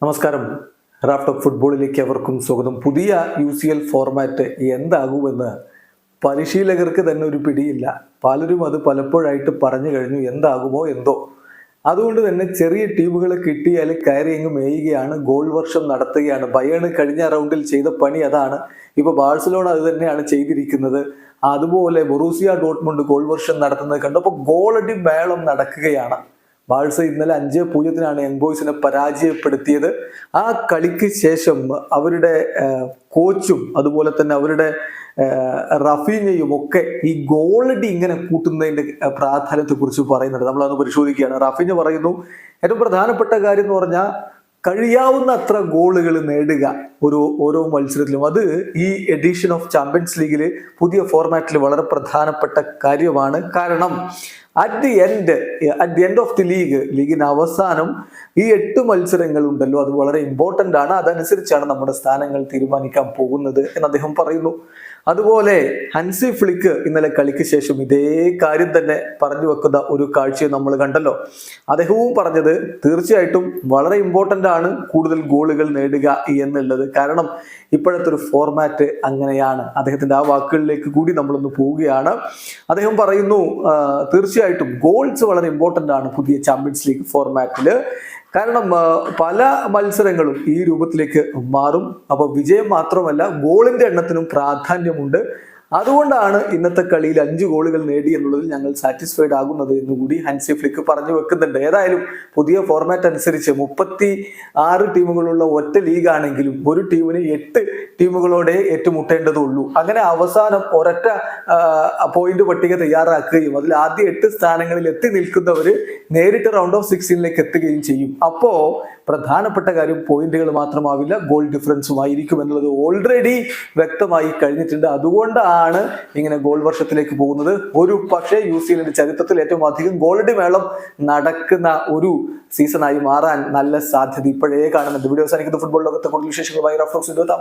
നമസ്കാരം. Raft of ഫുട്ബോളിലേക്ക് അവർക്കും സ്വാഗതം. പുതിയ UCL ഫോർമാറ്റ് എന്താകുമെന്ന് പരിശീലകർക്ക് തന്നെ ഒരു പിടിയില്ല. പലരും അത് പലപ്പോഴായിട്ട് പറഞ്ഞു കഴിഞ്ഞു, എന്താകുമോ എന്തോ. അതുകൊണ്ട് തന്നെ ചെറിയ ടീമുകളെ കിട്ടിയാൽ കയറി അങ്ങ് മേയുകയാണ്, ഗോൾ വർഷം നടത്തുകയാണ്. ബയേൺ കഴിഞ്ഞ റൗണ്ടിൽ ചെയ്ത പണി അതാണ്. ഇപ്പൊ ബാഴ്സലോണ അത് തന്നെയാണ് ചെയ്തിരിക്കുന്നത്. അതുപോലെ ബൊറൂസിയ ഡോട്ട്മുണ്ട് ഗോൾ വർഷം നടത്തുന്നത് കണ്ടപ്പോൾ ഗോളടി മേളം നടക്കുകയാണ്. ബാഴ്സ ഇന്നലെ 5-0 യങ് ബോയ്സിനെ പരാജയപ്പെടുത്തിയത്. ആ കളിക്ക് ശേഷം അവരുടെ കോച്ചും അതുപോലെ തന്നെ അവരുടെ റഫീനയും ഒക്കെ ഈ ഗോളടി ഇങ്ങനെ കൂട്ടുന്നതിന്റെ പ്രാധാന്യത്തെ കുറിച്ച് പറയുന്നുണ്ട്. നമ്മളതൊന്ന് പരിശോധിക്കുകയാണ്. റഫീന പറയുന്നു, ഏറ്റവും പ്രധാനപ്പെട്ട കാര്യം എന്ന് പറഞ്ഞാൽ കഴിയാവുന്ന അത്ര ഗോളുകൾ നേടുക ഓരോ മത്സരത്തിലും. അത് ഈ എഡിഷൻ ഓഫ് ചാമ്പ്യൻസ് ലീഗിൽ പുതിയ ഫോർമാറ്റിൽ വളരെ പ്രധാനപ്പെട്ട കാര്യമാണ്. കാരണം at the end of the ലീഗിന് അവസാനം ഈ 8 മത്സരങ്ങൾ ഉണ്ടല്ലോ, അത് വളരെ ഇമ്പോർട്ടൻ്റ് ആണ്. അതനുസരിച്ചാണ് നമ്മുടെ സ്ഥാനങ്ങൾ തീരുമാനിക്കാൻ പോകുന്നത് എന്ന് അദ്ദേഹം പറയുന്നു. അതുപോലെ ഹൻസി ഫ്ലിക്ക് ഇന്നലെ കളിക്ക് ശേഷം ഇതേ കാര്യം തന്നെ പറഞ്ഞു വെക്കുന്ന ഒരു കാഴ്ചയും നമ്മൾ കണ്ടല്ലോ. അദ്ദേഹവും പറഞ്ഞത് തീർച്ചയായിട്ടും വളരെ ഇമ്പോർട്ടൻ്റ് ആണ് കൂടുതൽ ഗോളുകൾ നേടുക എന്നുള്ളത്. കാരണം ഇപ്പോഴത്തെ ഒരു ഫോർമാറ്റ് അങ്ങനെയാണ്. അദ്ദേഹത്തിന്റെ ആ വാക്കുകളിലേക്ക് കൂടി നമ്മളൊന്ന് പോവുകയാണ്. അദ്ദേഹം പറയുന്നു, തീർച്ചയായിട്ടും ഗോൾസ് വളരെ ഇമ്പോർട്ടൻ്റ് ആണ് പുതിയ ചാമ്പ്യൻസ് ലീഗ് ഫോർമാറ്റിൽ. കാരണം പല മത്സരങ്ങളും ഈ രൂപത്തിലേക്ക് മാറും. അപ്പോൾ വിജയം മാത്രമല്ല, ഗോളിന്റെ എണ്ണത്തിനും പ്രാധാന്യമുണ്ട്. അതുകൊണ്ടാണ് ഇന്നത്തെ കളിയിൽ 5 ഗോളുകൾ നേടി എന്നുള്ളതിൽ ഞങ്ങൾ സാറ്റിസ്ഫൈഡ് ആകുന്നത് എന്നുകൂടി ഹൻസി ഫ്ലിക്ക് പറഞ്ഞു വെക്കുന്നുണ്ട്. ഏതായാലും പുതിയ ഫോർമാറ്റ് അനുസരിച്ച് 36 ടീമുകളുള്ള ഒറ്റ ലീഗാണെങ്കിലും ഒരു ടീമിന് 8 ടീമുകളോടെ ഏറ്റുമുട്ടേണ്ടതുള്ളൂ. അങ്ങനെ അവസാനം ഒരൊറ്റ പോയിന്റ് പട്ടിക തയ്യാറാക്കുകയും അതിൽ ആദ്യ 8 സ്ഥാനങ്ങളിൽ എത്തി നിൽക്കുന്നവർ നേരിട്ട് റൗണ്ട് ഓഫ് 16ലേക്ക് എത്തുകയും ചെയ്യും. അപ്പോ പ്രധാനപ്പെട്ട കാര്യം പോയിന്റുകൾ മാത്രമാവില്ല, ഗോൾ ഡിഫറൻസുമായിരിക്കും എന്നുള്ളത് ഓൾറെഡി വ്യക്തമായി കഴിഞ്ഞിട്ടുണ്ട്. അതുകൊണ്ടാണ് ഇങ്ങനെ ഗോൾ വർഷത്തിലേക്ക് പോകുന്നത്. ഒരു പക്ഷേ UCLന്റെ ചരിത്രത്തിൽ ഏറ്റവും അധികം ഗോളടി മേളം നടക്കുന്ന ഒരു സീസണായി മാറാൻ നല്ല സാധ്യത ഇപ്പോഴേ കാണുന്നുണ്ട്. വീഡിയോ അവസാനിക്കുന്ന ഫുട്ബോൾ ലോകത്തെ കൂടുതൽ വിശേഷങ്ങളുമായി റാഫ്റ്റ് ഓഫ് ഫുട്ബോൾ.